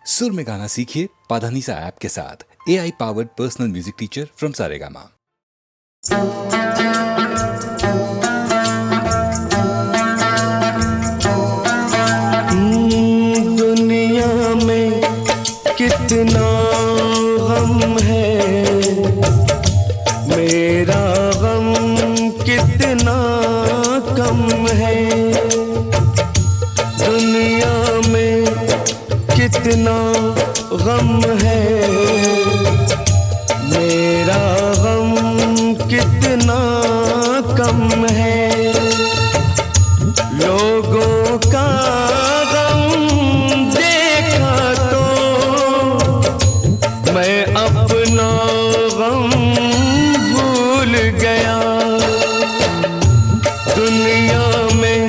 सुर में गाना सीखिए पाधानीसा ऐप के साथ। AI powered personal music teacher from Saregama. दुनिया में कितना गम है, मेरा गम कितना कम है। दुनिया में कितना गम है, मेरा गम कितना कम है। लोगों का गम देखा तो मैं अपना गम भूल गया। दुनिया में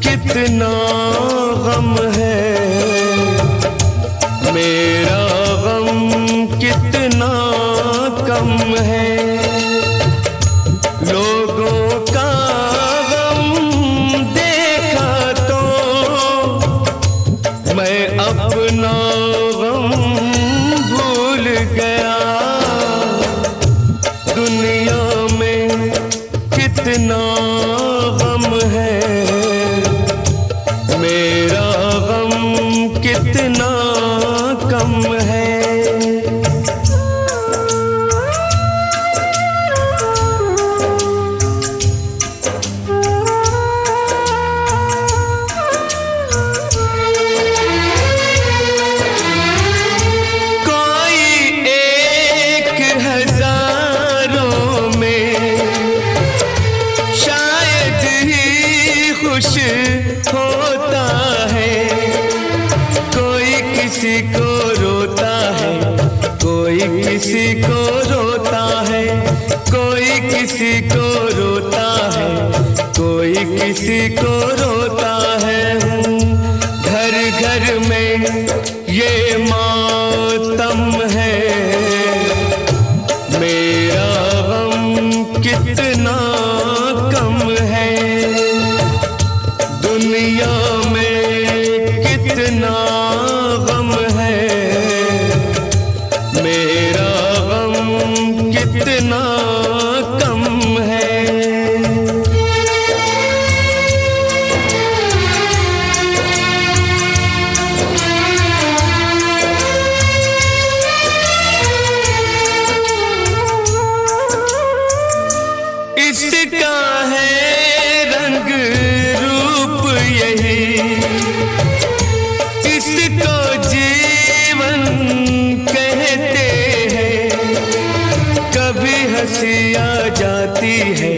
कितना गम है, मेरा गम कितना कम है। लोगों का गम देखा तो मैं अपना गम भूल गया। दुनिया में कितना गम है, मेरा गम कितना कम है। खुश होता है, कोई किसी को रोता है, कोई किसी को रोता है, कोई किसी को रोता है, कोई किसी को रोता है। घर घर में ये मातम है, मेरा गम कितना कम है। दुनिया में कितना गम है, मेरा गम कितना कम है। इसका है रंग रूप यही, इसको जीवन कहते हैं। कभी हंसी आ जाती है,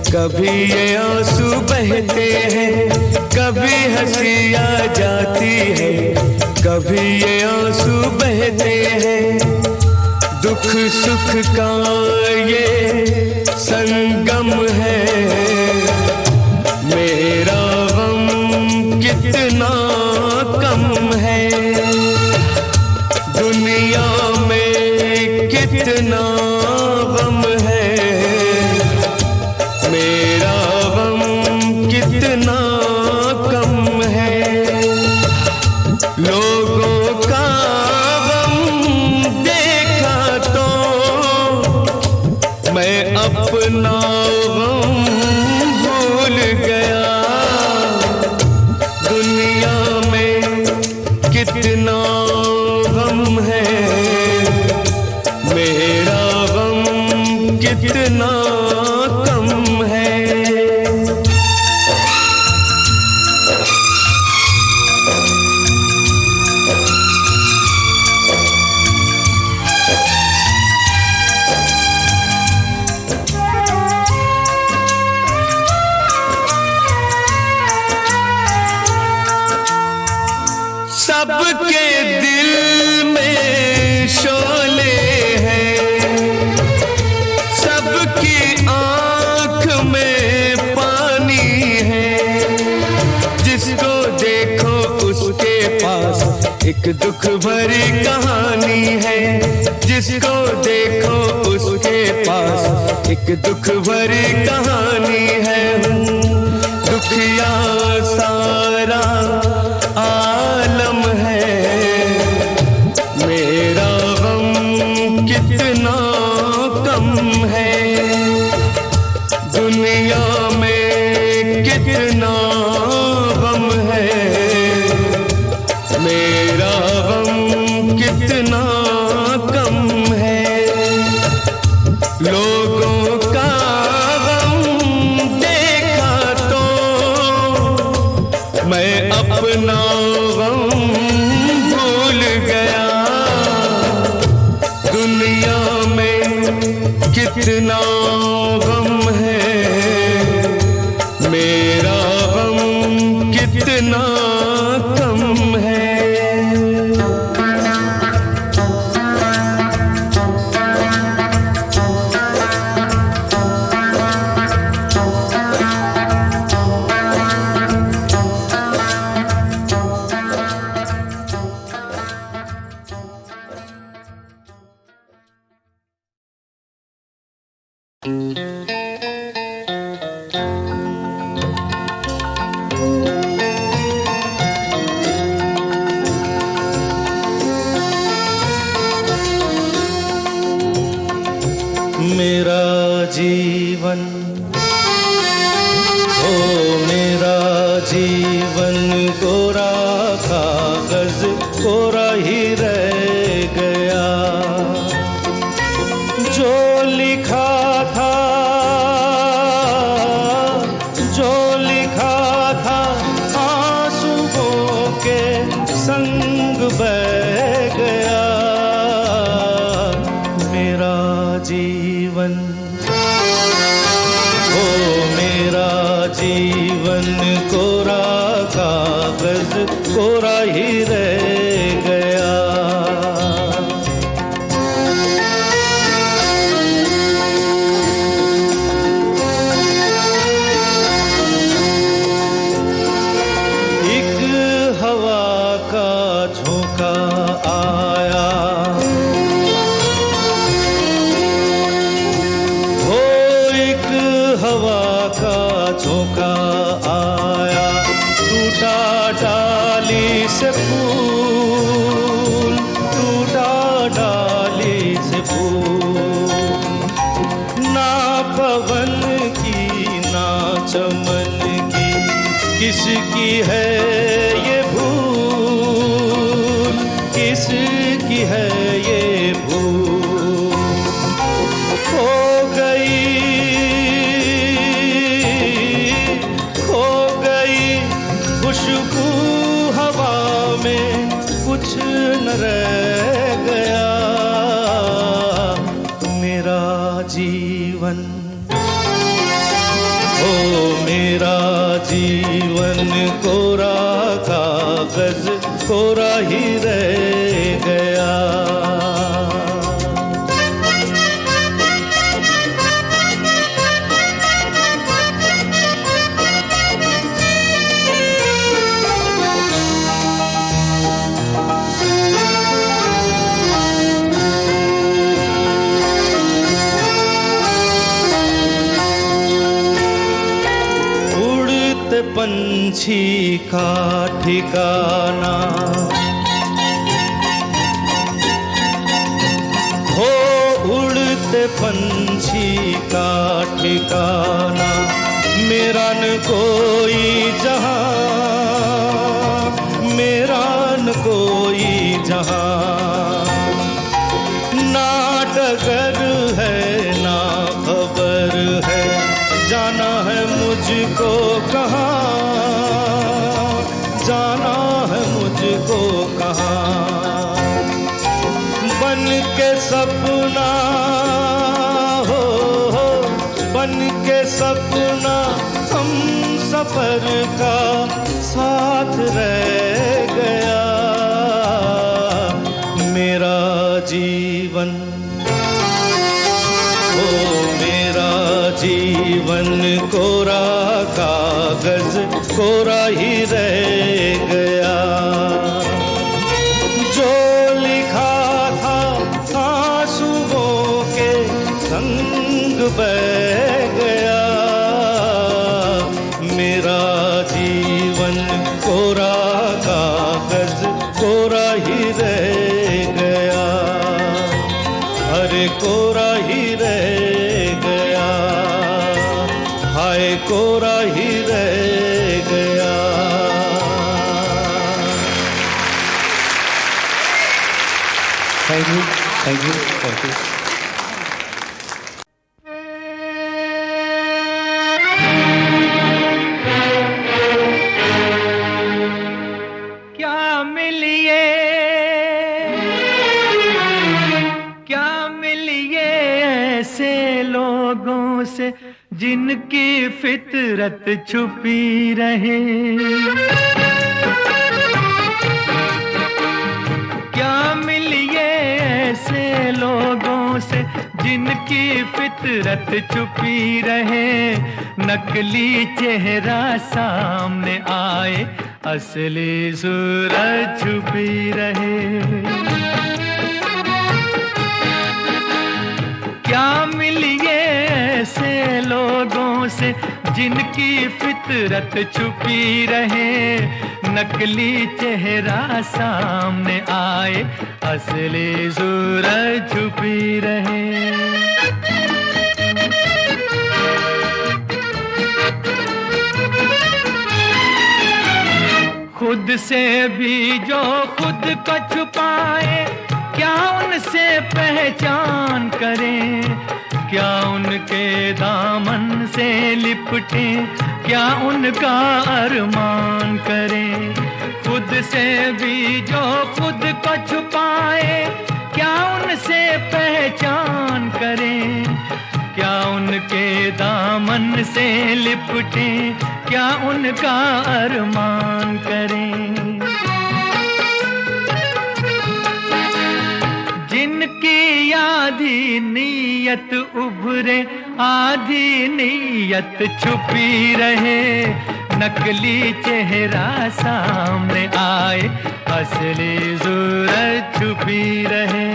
कभी ये आंसू बहते हैं। कभी हंसी आ जाती है, कभी ये आंसू बहते हैं। दुख सुख का ये संगम है, मेरा गम कितना कम है। दुनिया में कितना गम है, मेरा गम कितना कम है। लोगों का गम देखा तो मैं अपना गम भूल गया। दुनिया में कितना गम है, मेरा गम कितना कम है। सबके दिल में शोले हैं, सबकी आँख में पानी है। जिसको देखो उसके पास एक दुख भरी कहानी है। जिसको देखो उसके पास एक दुख भरी कहानी है। दुखिया सारा आलम है, मेरा गम कितना कम है, लोगों का गम देखा तो मैं अपना गम भूल गया। दुनिया में कितना गम है, मेरा गम कितना कम है। मेरा जीवन, ओ मेरा जीवन कोरा कागज कोरा ही रह गया। जो लिखा था, जो लिखा था आंसुओं के संग बह गया। मेरा जीवन, ओ मेरा जीवन कोरा कागज कोरा ही रह गया। एक हवा का झोंका आया, हवा का झोंका आया, टूटा डाली से फूल, टूटा डाली से फूल। ना पवन की ना चमन की, किसकी है ये भूल, किसकी है ये भूल। खो गई खुशबू हवा में, कुछ न रह गया। मेरा जीवन, ओ मेरा जीवन कोरा कागज कोरा ही रह गया। पंछी का ठिकाना, हो उड़ते पंछी का ठिकाना। मेरा न कोई जहां, मेरा न कोई जहां। ना डगर है ना खबर है, जाना है मुझको कहाँ, जाना है मुझको कहाँ। बन के सपना हो, बन के सपना हम सफर का साथ रह गया। मेरा जीवन, ओ मेरा जीवन कोरा कागज कोरा ही रह गया। जो लिखा था आंसुओं के संग बह गया। मेरा जीवन कोरा कागज कोरा ही रह गया। अरे कोरा ही रह गया, हाय कोरा ही रह गया। Thank you, thank you, thank you. क्या मिलिए ऐसे लोगों से जिनकी फितरत छुपी रहे। क्या मिलिए ऐसे लोगों से जिनकी फितरत छुपी रहे। नकली चेहरा सामने आए, असली सूरत छुपी रहे। क्या मिलिए ऐसे लोगों से जिनकी फितरत छुपी रहे। नकली चेहरा सामने आए, असली सूरत छुपी रहे। खुद से भी जो खुद को छुपाए, क्या उनसे पहचान करें। क्या उनके दामन से लिपटे, क्या उनका अरमान करें। खुद से भी जो खुद को छुपाए, क्या उनसे पहचान करें। क्या उनके दामन से लिपटे, क्या उनका अरमान करें। जिनकी आधी नीयत उभरे, आधी नीयत छुपी रहे। नकली चेहरा सामने आए, असली सूरत छुपी रहे।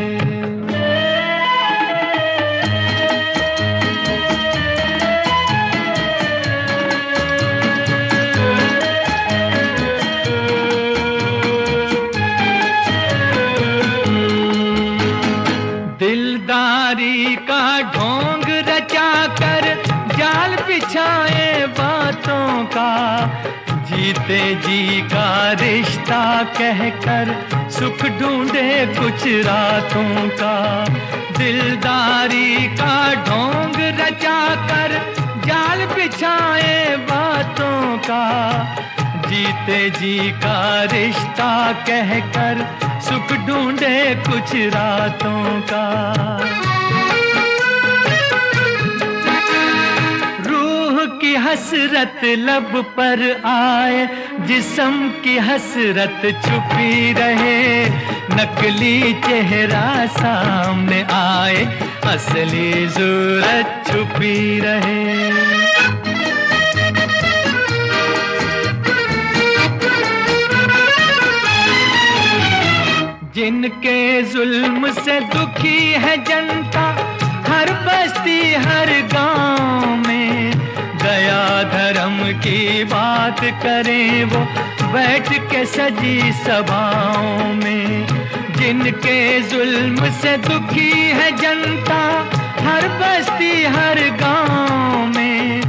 दिलदारी का ढोंग रचा कर जाल बिछाए बातों का। जीते जी का रिश्ता कहकर सुख ढूंढे कुछ रातों का। दिलदारी का ढोंग रचा कर जाल बिछाए बातों का। जीते जी का रिश्ता कहकर सुख ढूंढे कुछ रातों का। रूह की हसरत लब पर आए, जिस्म की हसरत छुपी रहे। नकली चेहरा सामने आए, असली सूरत छुपी रहे। जिनके जुल्म से दुखी है जनता, हर बस्ती हर गांव में। दया धर्म की बात करें वो बैठ के सजी सभाओं में। जिनके जुल्म से दुखी है जनता, हर बस्ती हर गांव में।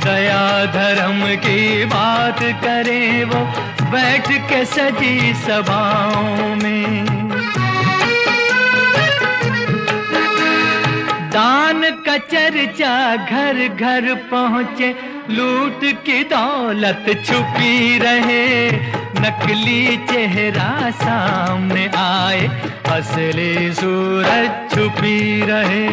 दया धर्म की बात करें वो बैठ के सजी सभाओं में। दान का चर्चा घर घर पहुँचे, लूट की दौलत छुपी रहे। नकली चेहरा सामने आए, असली सूरत छुपी रहे।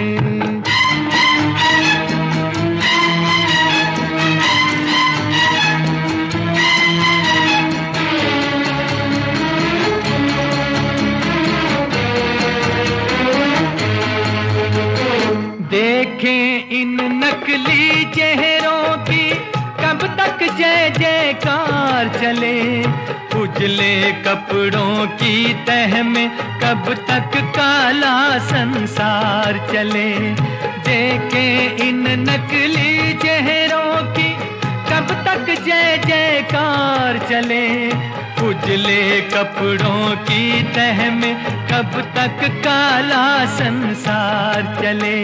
देखें इन नकली चेहरों की कब तक जय जयकार चले। उजले कपड़ों की तह में कब तक काला संसार चले। देखें इन नकली चेहरों की कब तक जय जयकार चले। उजले कपड़ों की तह में कब तक काला संसार चले।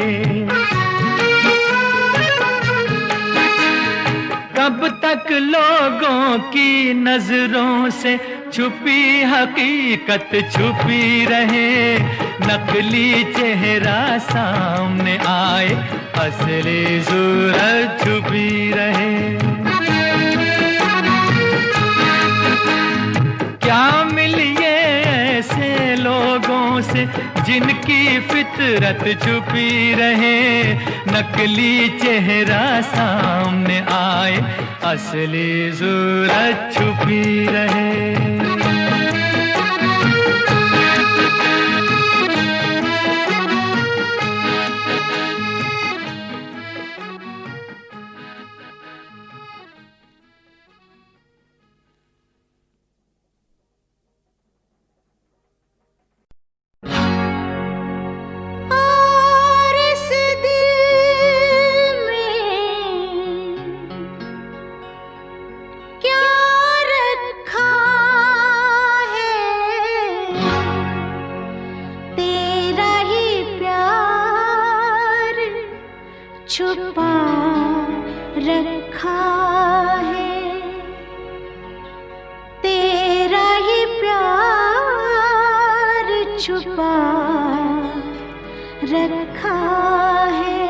कब तक लोगों की नजरों से छुपी हकीकत छुपी रहे, नकली चेहरा सामने आए, असली सूरत छुपी रहे। क्या मिलिए ऐसे लोगों से जिनकी फितरत छुपी रहे, नकली चेहरा सामने आए, असली सूरत छुपी रहे। छुपा रखा है, तेरा ही प्यार छुपा रखा है।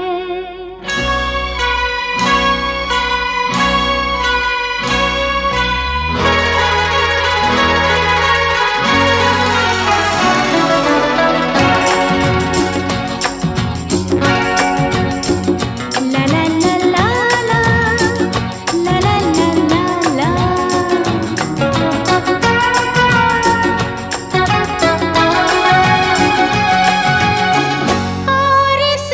और इस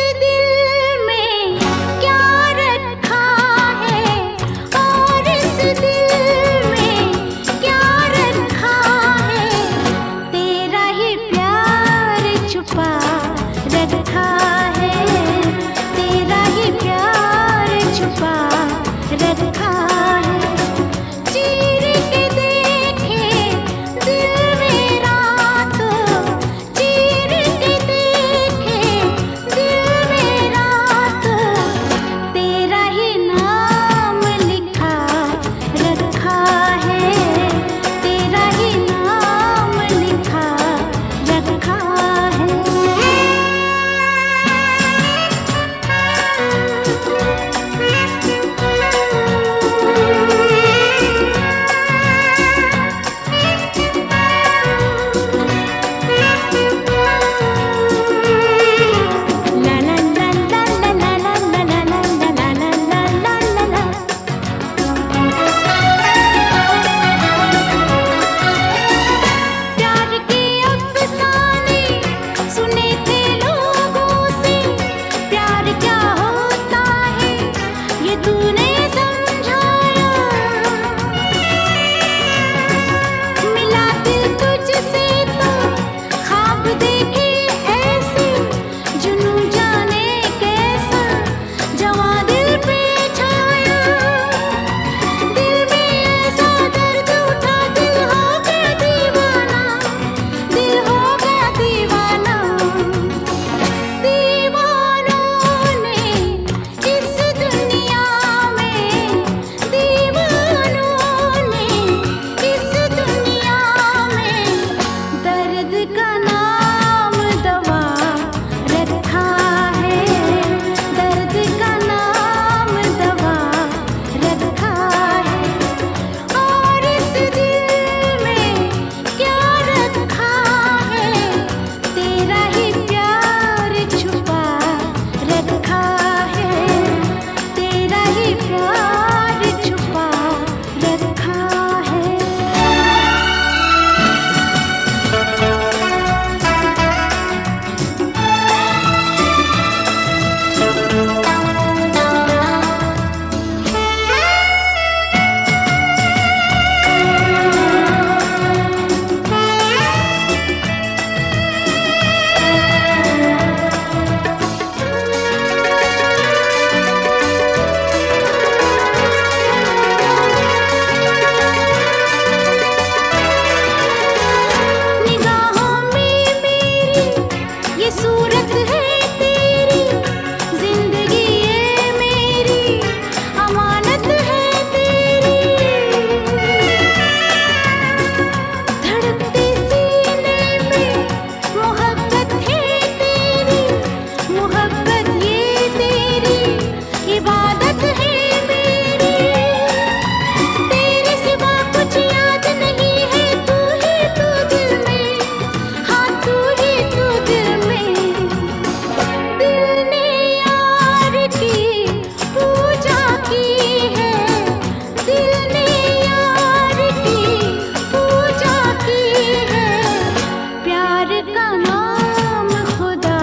का नाम खुदा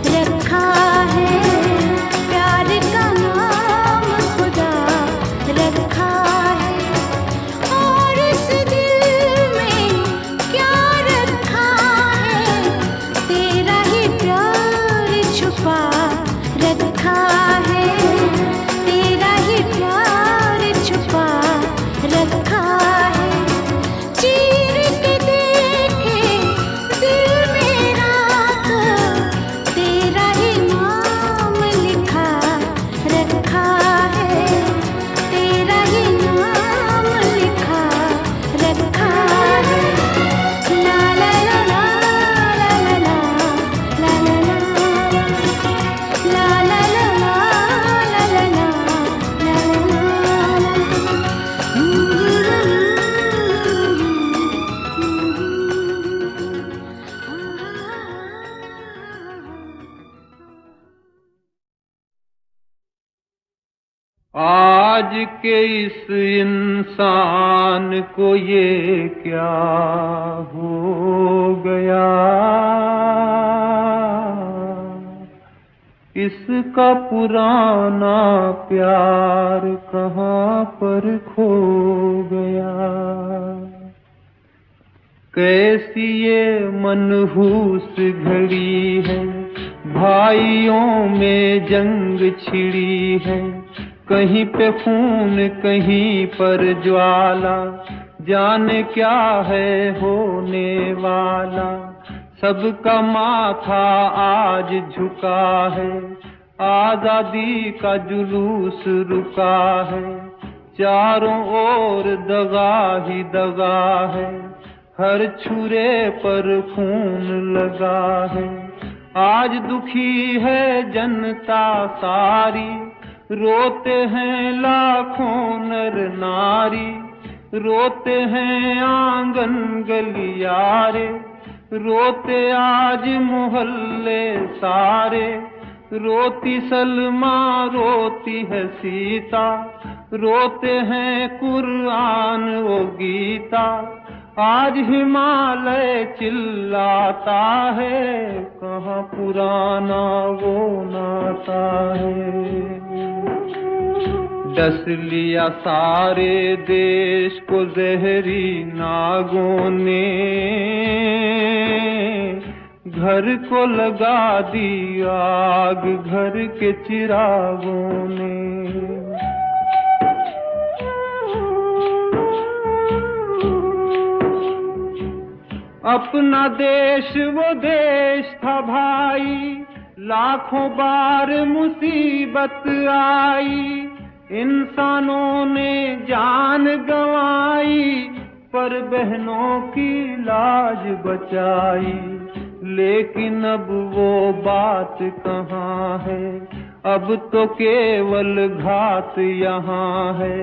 रखा है, प्यार का नाम खुदा रखा है। और इस दिल में क्या रखा है, तेरा ही प्यार छुपा रखा है, तेरा ही प्यार छुपा रखा है। चीर के देखे दिल मेरा तो तेरा ही नाम लिखा रखा है, तेरा ही नाम लिखा रखा है। ला ला ला ला ला ला ला ला ला ला ला ला ला ला ला आज के इस इंसान को ये क्या हो गया, इसका पुराना प्यार कहाँ पर खो गया। कैसी ये मनहूस घड़ी है, भाइयों में जंग छिड़ी है। कहीं पे खून कहीं पर ज्वाला, जाने क्या है होने वाला। सबका माथा आज झुका है, आजादी का जुलूस रुका है। चारों ओर दगा ही दगा है, हर छुरे पर खून लगा है। आज दुखी है जनता सारी, रोते हैं लाखों नर नारी। रोते हैं आंगन गलियारे, रोते आज मोहल्ले सारे। रोती सलमा रोती है सीता, रोते हैं कुरान वो गीता। आज हिमालय चिल्लाता है, कहाँ पुराना वो नाता है। डस लिया सारे देश को जहरी नागों ने, घर को लगा दी आग घर के चिरागों ने। अपना देश वो देश था भाई, लाखों बार मुसीबत आई। इंसानों ने जान गंवाई, पर बहनों की लाज बचाई। लेकिन अब वो बात कहाँ है, अब तो केवल घात यहाँ है।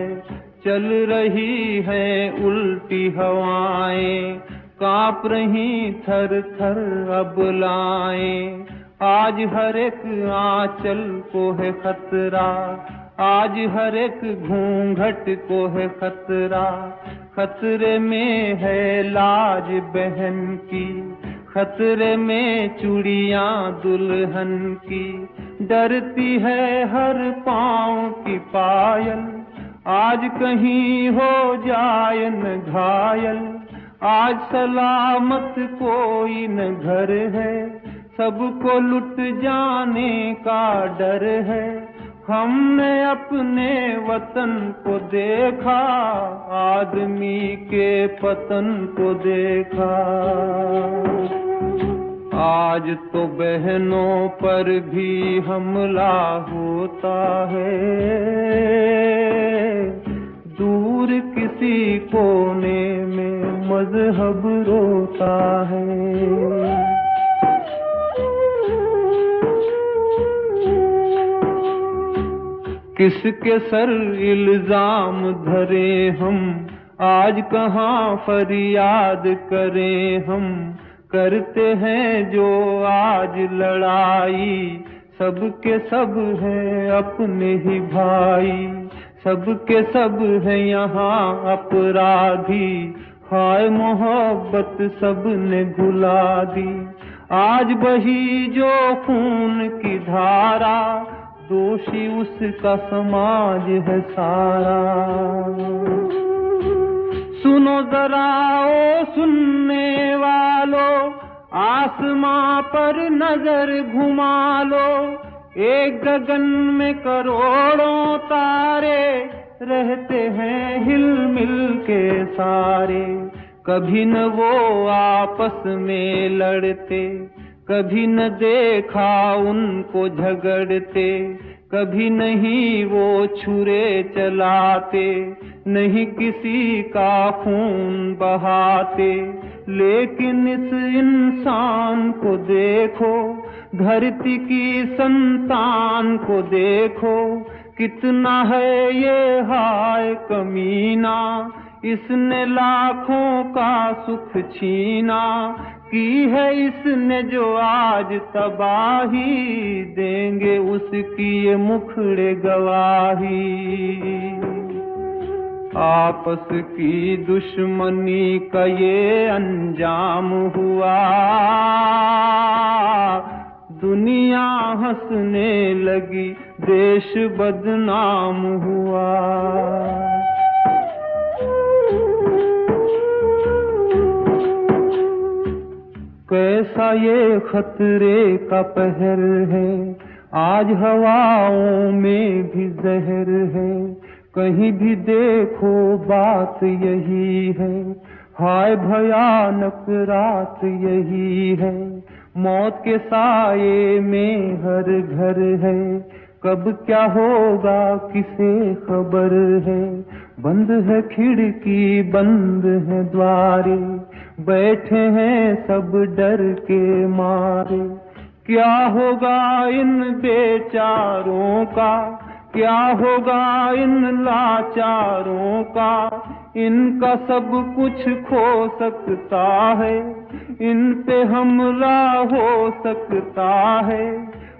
चल रही है उल्टी हवाएं, कांप रही थर थर अबलाएं। आज हर एक आंचल को है खतरा, आज हर एक घूंघट को है खतरा। खतरे में है लाज बहन की, खतरे में चूड़ियां दुल्हन की। डरती है हर पाँव की पायल, आज कहीं हो जाए न घायल। आज सलामत कोई न घर है, सबको लुट जाने का डर है। हमने अपने वतन को देखा, आदमी के पतन को देखा। आज तो बहनों पर भी हमला होता है, दूर किसी कोने में मजहब रोता है। किसके सर इल्जाम धरे हम, आज कहाँ फरियाद करें हम। करते हैं जो आज लड़ाई, सबके सब हैं अपने ही भाई। सबके सब हैं यहाँ अपराधी, हाय मोहब्बत सबने भुला दी, आज बही जो खून की धारा, दोषी उसका समाज है सारा। सुनो जरा ओ सुनने वालों, आसमां पर नजर घुमा लो, एक गगन में करोड़ों तारे, रहते हैं हिल मिल के सारे। कभी न वो आपस में लड़ते, कभी न देखा उनको झगड़ते, कभी नहीं वो छुरे चलाते, नहीं किसी का खून बहाते। लेकिन इस इंसान को देखो, धरती की संतान को देखो, कितना है ये हाय कमीना, इसने लाखों का सुख छीना, की है इसने जो आज तबाही, देंगे उसकी ये मुखड़े गवाही। आपस की दुश्मनी का ये अंजाम हुआ, दुनिया हंसने लगी, देश बदनाम हुआ। कैसा ये खतरे का पहर है, आज हवाओं में भी जहर है, कहीं भी देखो बात यही है, हाय भयानक रात यही है। मौत के साये में हर घर है, कब क्या होगा किसे खबर है। बंद है खिड़की बंद है द्वारे, बैठे हैं सब डर के मारे। क्या होगा इन बेचारों का, क्या होगा इन लाचारों का, इनका सब कुछ खो सकता है, इन पे हमला हो सकता है।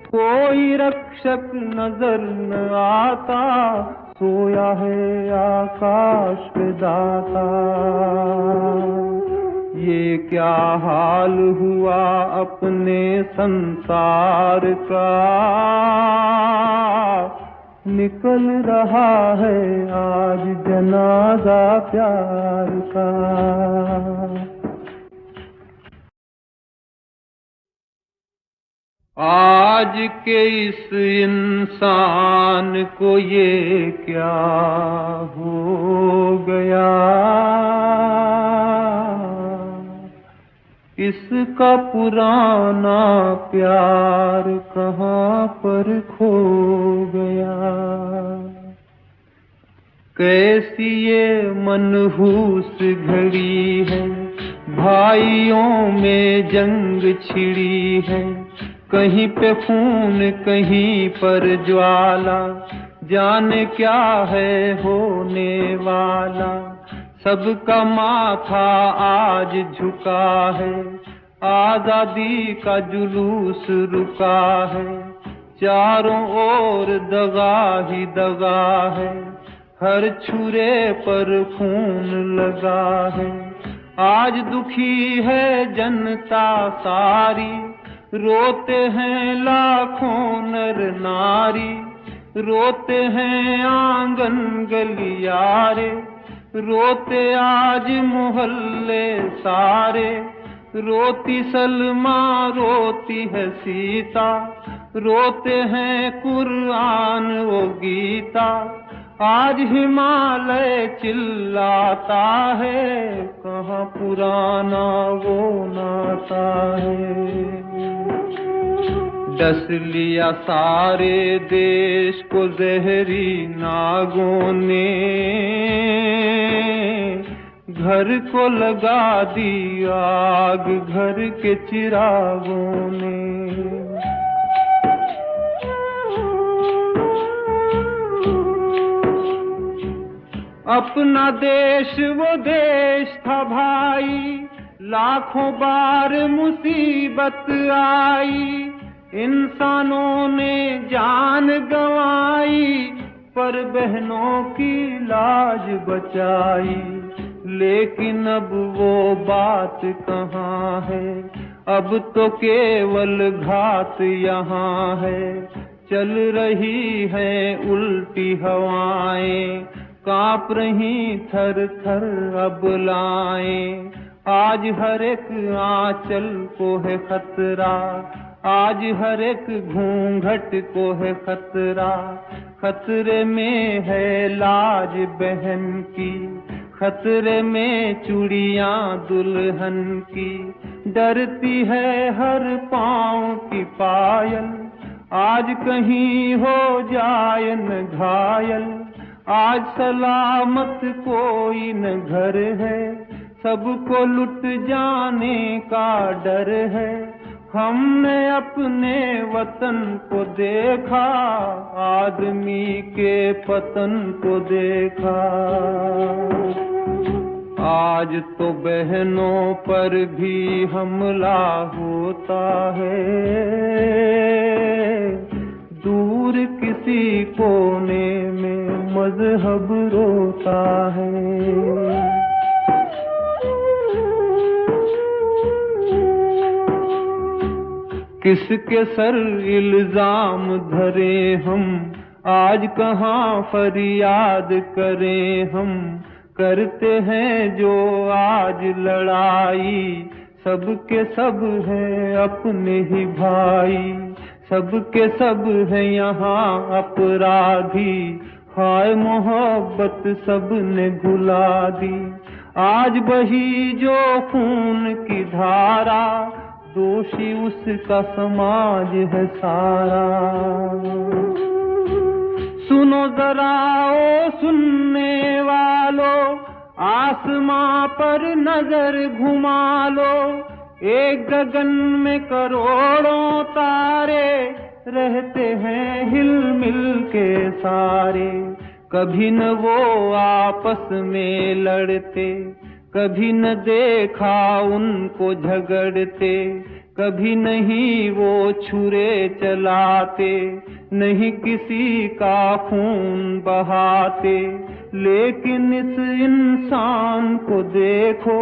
कोई रक्षक नजर न आता, सोया है आकाश पे दाता। ये क्या हाल हुआ अपने संसार का, निकल रहा है आज जनाजा प्यार का। आज के इस इंसान को ये क्या हो गया, इसका पुराना प्यार कहाँ पर खो गया। कैसी ये मनहूस घड़ी है, भाइयों में जंग छिड़ी है, कहीं पे खून कहीं पर ज्वाला, जाने क्या है होने वाला। सबका माथा आज झुका है, आजादी का जुलूस रुका है, चारों ओर दगा ही दगा है, हर छुरे पर खून लगा है। आज दुखी है जनता सारी, रोते हैं लाखों नर नारी, रोते हैं आंगन गलियारे, रोते आज मोहल्ले सारे। रोती सलमा रोती है सीता, रोते हैं कुरान वो गीता। आज हिमालय चिल्लाता है, कहाँ पुराना वो नाता है। डस लिया सारे देश को जहरी नागों ने, घर को लगा दी आग घर के चिरागों ने। अपना देश वो देश था भाई, लाखों बार मुसीबत आई, इंसानों ने जान गंवाई, पर बहनों की लाज बचाई। लेकिन अब वो बात कहाँ है, अब तो केवल घात यहाँ है। चल रही है उल्टी हवाएं, कांप रही थर थर अबलाएं। आज हर एक आंचल को है खतरा, आज हर एक घूंघट को है खतरा। खतरे में है लाज बहन की, खतरे में चूड़ियां दुल्हन की। डरती है हर पाँव की पायल, आज कहीं हो जाए न घायल। आज सलामत कोई न घर है, सबको लुट जाने का डर है। हमने अपने वतन को देखा, आदमी के पतन को देखा। आज तो बहनों पर भी हमला होता है, दूर किसी कोने में मजहब रोता है। किसके सर इल्जाम धरे हम, आज कहाँ फरियाद करें हम। करते हैं जो आज लड़ाई, सबके सब हैं अपने ही भाई। सबके सब हैं यहाँ अपराधी, हाय मोहब्बत सबने भुला दी। आज बही जो खून की धारा, दोषी उसका समाज है सारा। सुनो जरा ओ सुनने वालों, आसमां पर नजर घुमा लो। एक गगन में करोड़ों तारे, रहते हैं हिल मिल के सारे। कभी न वो आपस में लड़ते, कभी न देखा उनको झगड़ते। कभी नहीं वो छुरे चलाते, नहीं किसी का खून बहाते। लेकिन इस इंसान को देखो,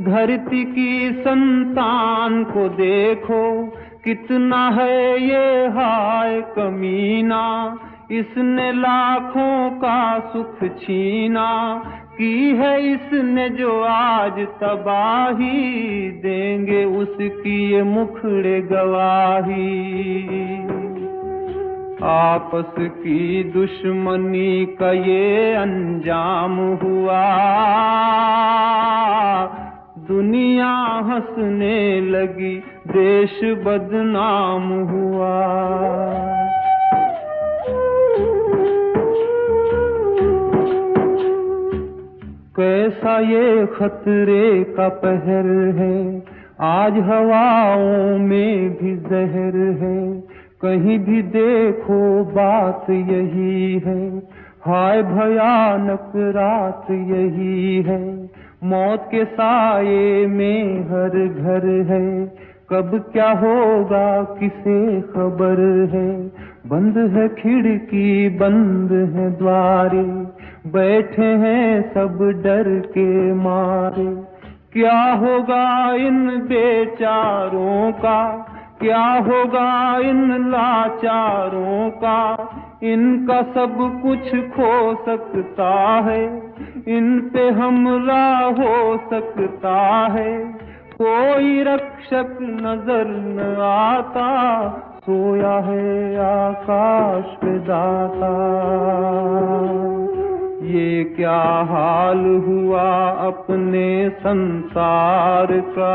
धरती की संतान को देखो, कितना है ये हाय कमीना। इसने लाखों का सुख छीना, की है इसने जो आज तबाही। देंगे उसकी ये मुखड़े गवाही। आपस की दुश्मनी का ये अंजाम हुआ, दुनिया हंसने लगी, देश बदनाम हुआ। कैसा ये खतरे का पहर है, आज हवाओं में भी जहर है। कहीं भी देखो बात यही है, हाय भयानक रात यही है। मौत के साये में हर घर है, कब क्या होगा किसे खबर है। बंद है खिड़की बंद है द्वारे, बैठे हैं सब डर के मारे। क्या होगा इन बेचारों का, क्या होगा इन लाचारों का। इनका सब कुछ खो सकता है, इन पे हमला हो सकता है। कोई रक्षक नजर न आता, सोया है आकाश पे दाता। ये क्या हाल हुआ अपने संसार का,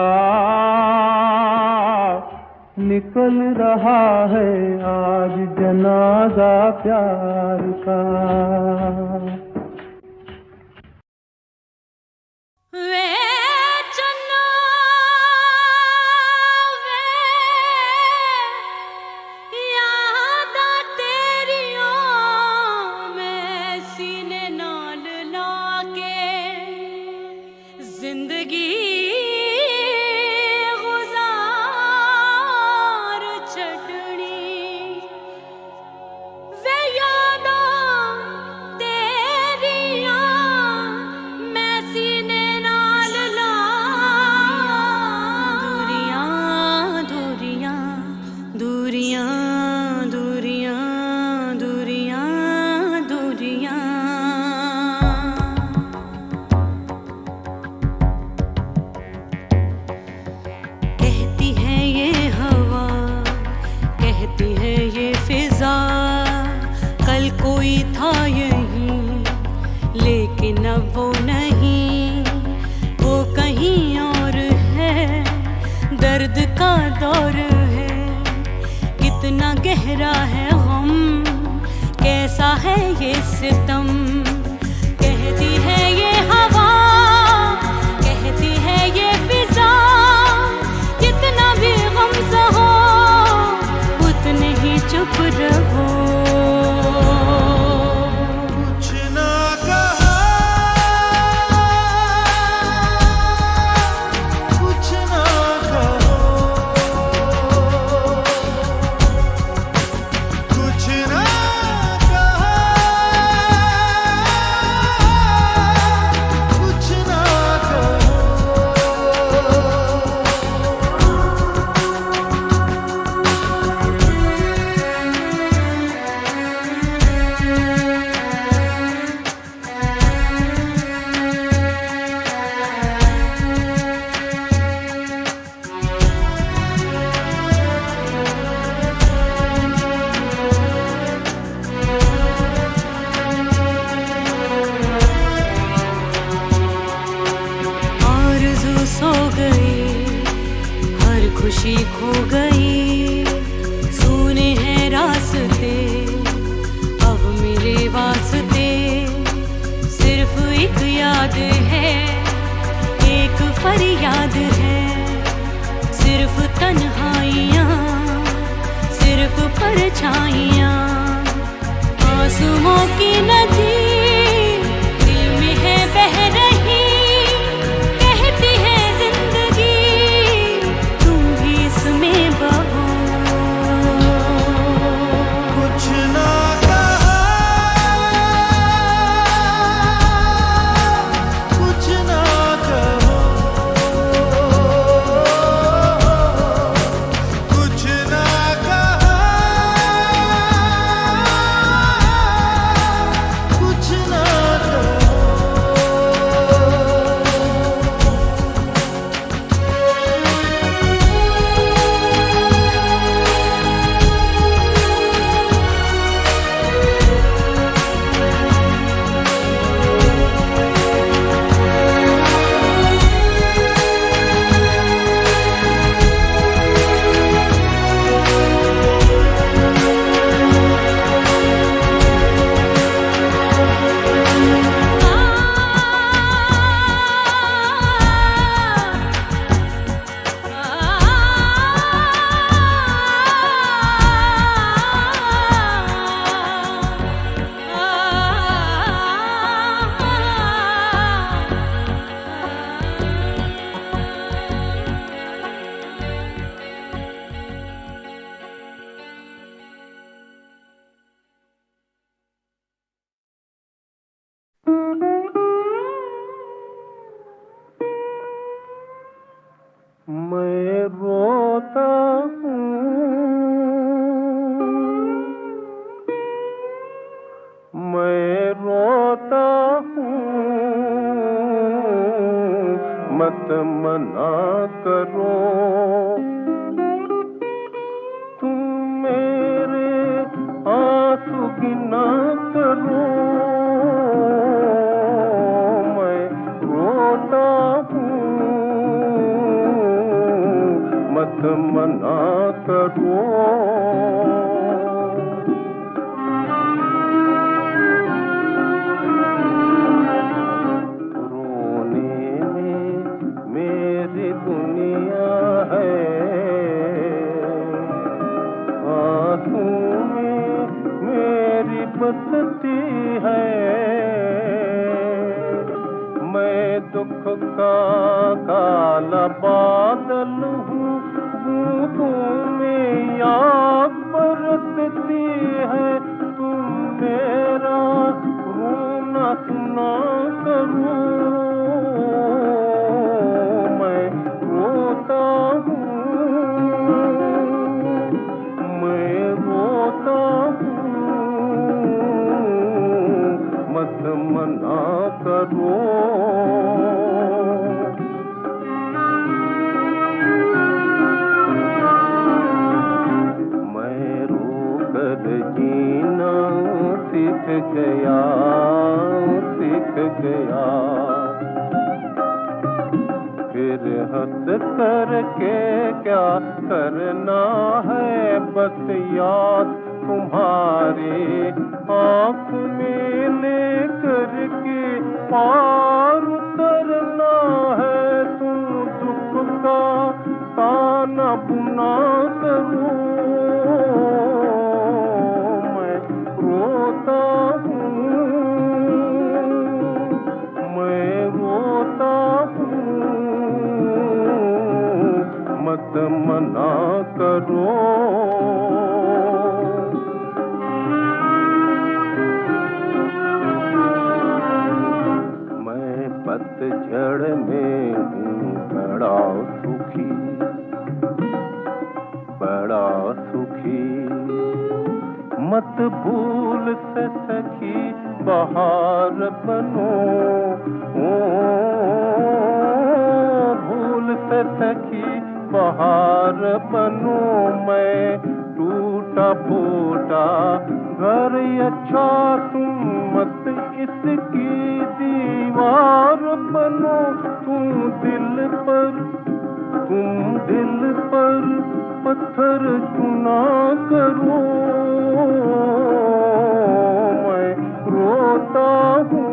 निकल रहा है आज जनाजा प्यार का। वे चन्ना वे यादा तेरियों में सीने नाल लाके जिंदगी छटनी। वे यादा तेरियों का दौर है, कितना गहरा है गम, कैसा है ये सितम। कहती है ये हवा, कहती है ये फिजा, कितना भी गम सहो उतने ही चुप रहो। कुछ ना कहा, कुछ ना कहो, कुछ ना कहा, कुछ ना कहो। आरज़ू सो गई, हर खुशी खो गई, सुने हैं रास्ते अब मेरे वास्ते। सिर्फ एक याद है, एक फरियाद है, सिर्फ तन्हाइयाँ, सिर्फ परछाइयाँ। आंसुओं की नदी दिल में है बह रही, कहती है जिंदगी तुम भी इसमें बहो। कुछ ना कहा, कुछ ना कहो, कुछ ना कहा, कुछ ना कहो। मैं रोता हूँ, मैं रोता हूँ, मत मना करो। तुम मेरे आंसू गिना करो। मैं रोता हूँ, मत मना करो। रोने में मेरी दुनिया है, आंसू में मेरी बसती है। मैं दुख का काला बादल हूँ, बूंदों में याद बरसती है। तुम मेरा रोना सुना करो। मैं रोता हूँ, मैं रोता हूँ, मत मना करो। मैं रोकर जी फिर हंस करके क्या करना है, बस याद तुम्हारी आँख में लेकर के पार उतरना है। तुम दुख का ताना बुना करो, मैं रोता हूँ, मैं रोता हूँ, मत मना करो। मैं पतझड़ में हूँ बड़ा सुखी, बड़ा सुखी, मत भूल से सखी बहार बनो, ओ भूल से सखी बहार बनो। मैं टूटा फूटा घर अच्छा, तुम मत इसकी दीवार बनो। तुम दिल पर पत्थर चुना करो, मैं रोता हूँ,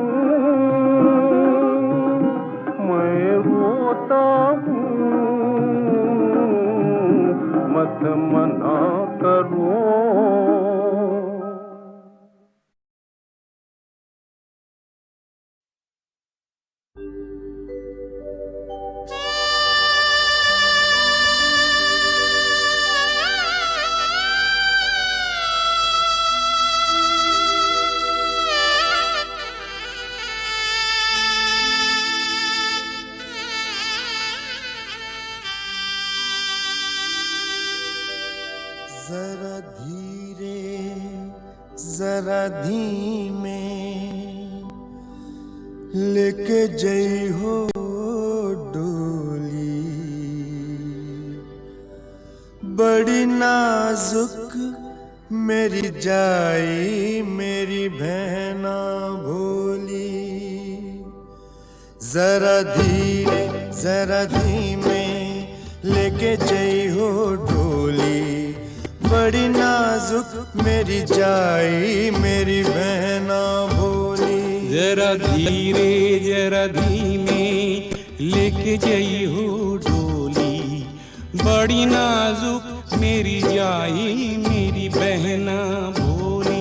मैं रोता हूँ, मत मना करो। जरा धीरे जरा धीमे लेके जई हो डोली, बड़ी नाजुक मेरी जाई मेरी बहना भोली। जरा धीरे जरा धीमे लेके जई हो डोली, बड़ी नाजुक मेरी जाई मेरी बहना भोली। जरा धीरे जरा धीमे लेके जई हो डोली, बड़ी नाजुक मेरी जाई मेरी बहना भोली।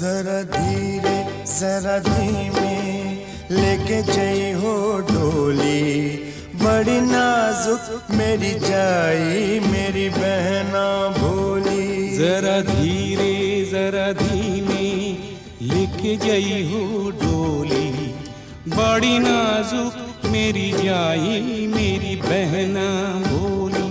जरा धीरे जरा धीमे लेके जई हो डोली, बड़ी नाजुक मेरी जाई मेरी बहना भोली। जरा धीरे जरा धीमे लेके जई हो डोली, बड़ी नाजुक मेरी जाई मेरी बहना भोली।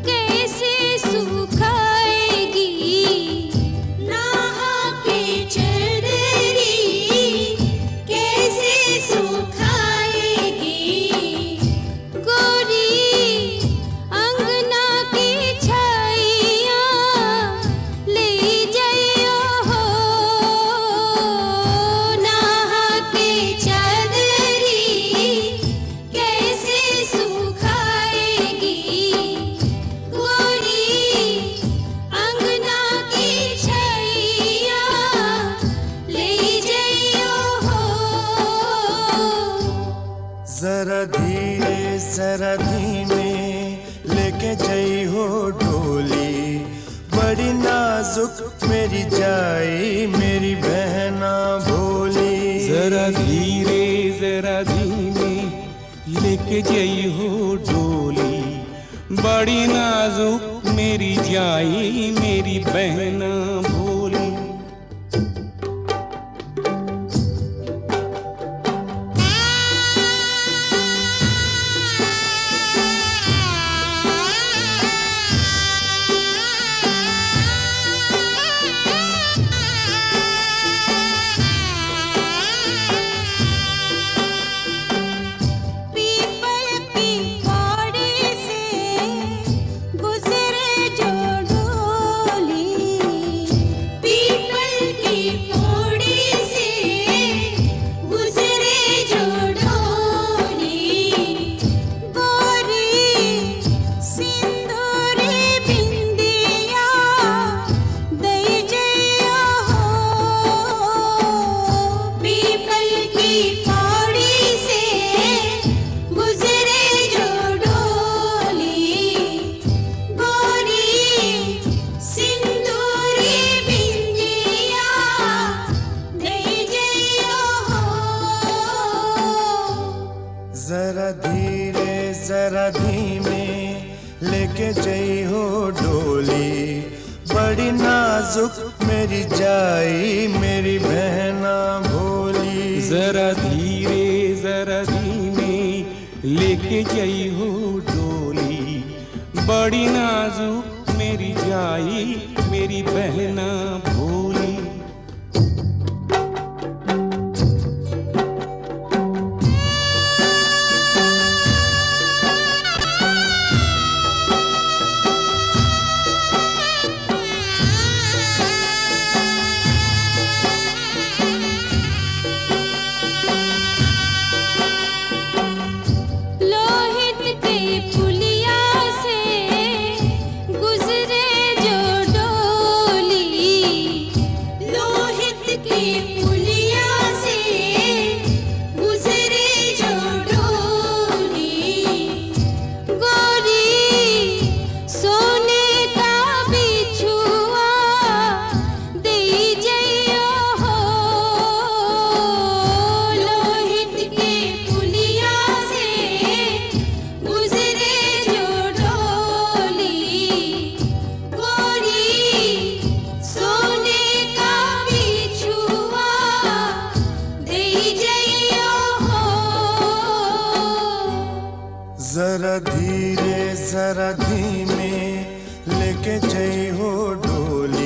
कैसे सुखाएगी नाजुक मेरी जाई मेरी बहना भोली। जरा धीरे जरा धीमे लेके जई हो डोली, बड़ी नाजुक मेरी जाई मेरी बहना भोली। जरा धीरे जरा धीमे लेके जई हो डोली, बड़ी नाजुक मेरी जाई मेरी बहना भोली। जरा धीरे जरा धीमे लेके जई हो डोली, बड़ी नाजुक मेरी जाई मेरी बहना भोली। जरा धीरे जरा धीमे लेके जई हो डोली,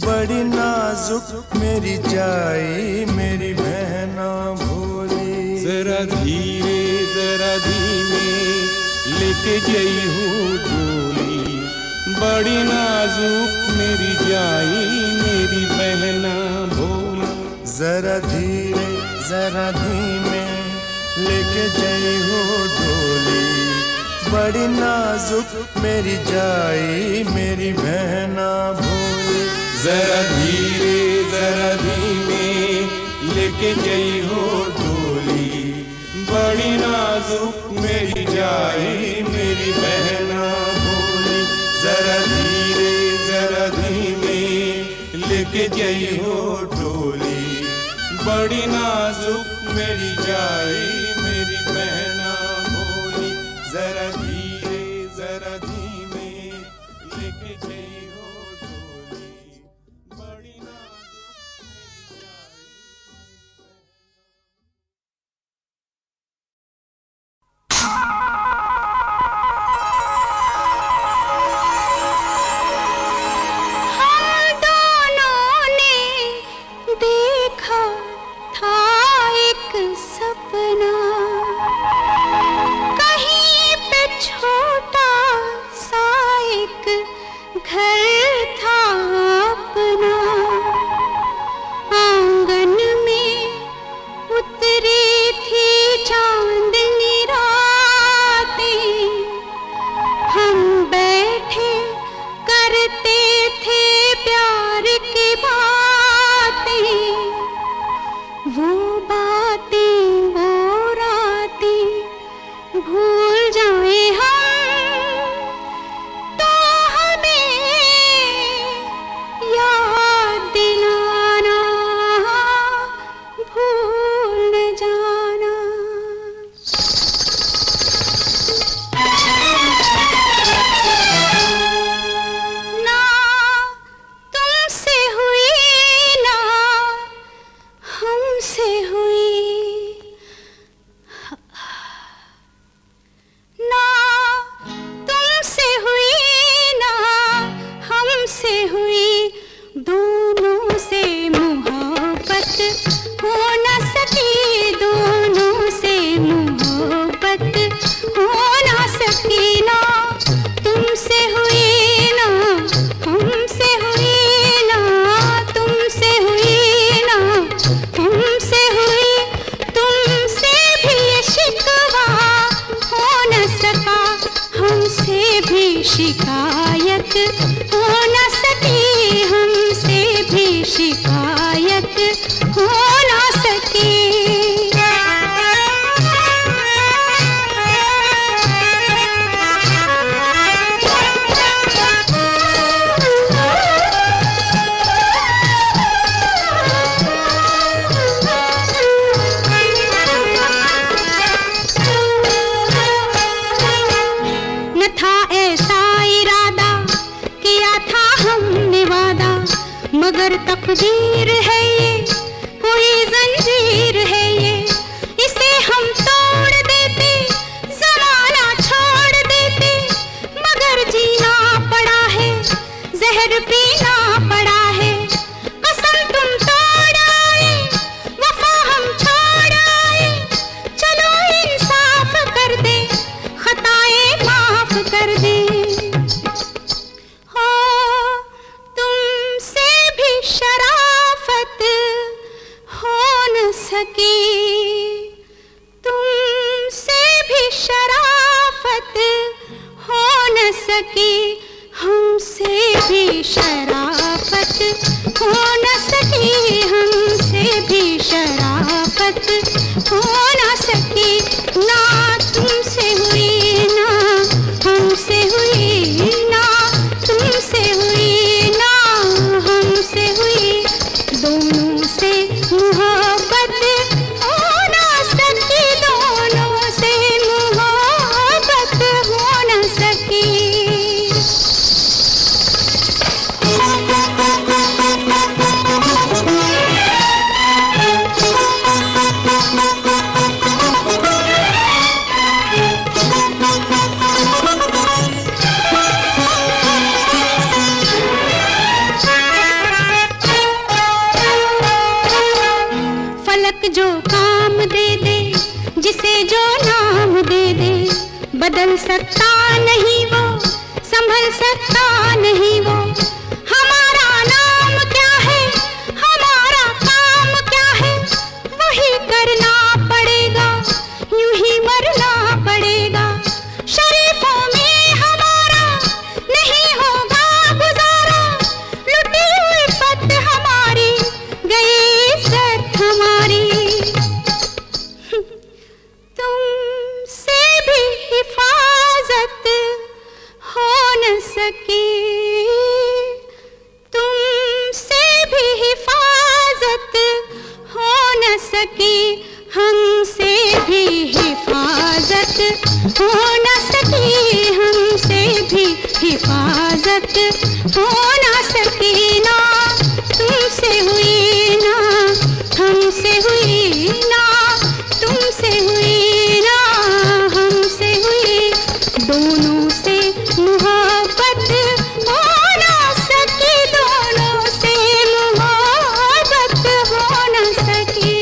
बड़ी नाजुक मेरी जाई मेरी बहना भोली। जरा धीरे जरा धीमे लेके जई हो डोली, बड़ी नाजुक मेरी जाई मेरी बहना भोली। जरा धीरे जरा धीमे लेके जई हो डोली, बड़ी नाजुक मेरी जाई मेरी बहना भोली। जरा धीरे जरा धीमे लेके जई हो डोली, बड़ी नाजुक मेरी जाई मेरी बहना भोली। जरा धीरे जरा धीमे लेके जई हो डोली, बड़ी नाजुक मेरी जाई मेरी बहना भोली। जरा धीरे जरा धीमे लेके जई हो डोली, बड़ी नाजुक मेरी हम दोनों ने देखा था एक सपना, तुमसे हुई दोनों से मोहब्बत हो न सकी, दोनों से मोहब्बत हो न सकी ना, तुमसे हुई ना, हमसे हुई ना, तुमसे हुई ना, हमसे हुई, तुमसे भी ये शिकवा हो न सका, हमसे भी शिकायत हो न सकी, हमसे भी शिकायत हो न सकी। न था ऐसा इरादा, किया था हमने वादा, मगर तकदीर है ये, कोई जंजीर है ये, इसे हम तोड़ देते, जमाना छोड़ देते, मगर जीना पड़ा है, जहर पीना पड़ा है, कसम तुम तोड़ आए, वफा हम छोड़ आए, चलो इंसाफ कर दे, खताएं माफ कर दे। हो तुमसे भी शराफत हो न सकी, तुमसे भी शराफत हो न सकी, हमसे भी शराफत हो न सकी, हमसे भी शराफत हो न सकी, ना तुमसे हुई ना, हमसे हुई ना, तुमसे हुई ना, हमसे हुई, दोनों से मोहब्बत हो न सकी, दोनों से मोहब्बत हो न सकी। फलक जो काम दे दे, जिसे जो नाम दे दे, बदल सकता नहीं वो, संभल सकता नहीं वो, हमारा नाम क्या है, हमारा काम क्या है, वही करना पड़ेगा, यूं ही मरना पड़ेगा, शरीफों में हमारा नहीं होगा गुजारा, लुटी उल्फत हमारी, गई इज्जत हमारी, तुमसे भी हिफाजत हो न सकी, तुमसे भी हिफाजत हो न सकी, हमसे भी हिफाजत हो न सकी, हमसे भी हिफाजत हो न सकी, ना तुमसे हुई ना, हमसे हुई ना, तुमसे हुई ना, हमसे हुई, दोनों से मोहब्बत हो न सकी, दोनों से मोहब्बत हो न सकी।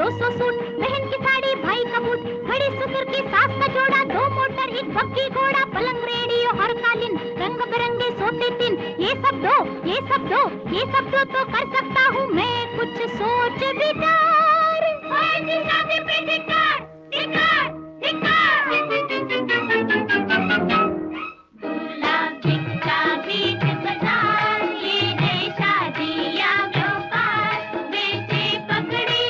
200 सूट, बहन की साड़ी, भाई का बूट, घड़ी ससुर की सास का जोड़ा, 2 मोटर, 1 बग्गी घोड़ा, पलंग रेडियो हर कालीन, रंग बिरंगे सोते तीन, ये सब दो, ये सब दो, ये सब दो तो कर सकता हूँ मैं कुछ सोच विचार। शादी पे धिक्कार, धिक्कार, धिक्कार। दूल्हा भिक्षा बीच बाजार, ये है शादियाँ व्यापार, बेटे पकड़ी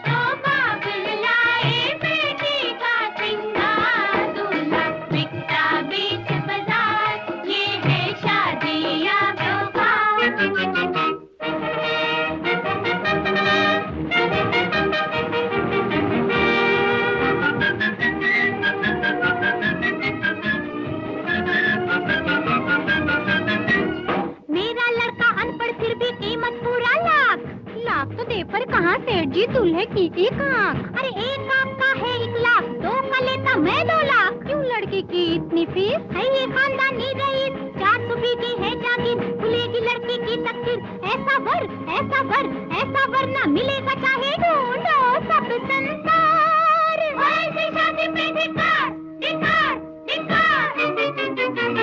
तो बाबुल लाए बेटी का सिंगार। दूल्हा भिक्षा बीच बाजार, ये है शादियाँ व्यापार। पर कहाँ सेठ जी दूल्हे की एक आँख? अरे एक आँख का है 1 लाख, 2 का लेता मैं 2 लाख। क्यों लड़की की इतनी फीस? है ये खानदानी रईस, 400 की है जागीर, खुलेगी लड़की की तकदीर। ऐसा वर, ऐसा वर, ऐसा वर ना मिलेगा चाहे ढूंढो सब संसार। ऐसी शादी पे धिक्कार, धिक्कार, धिक्कार।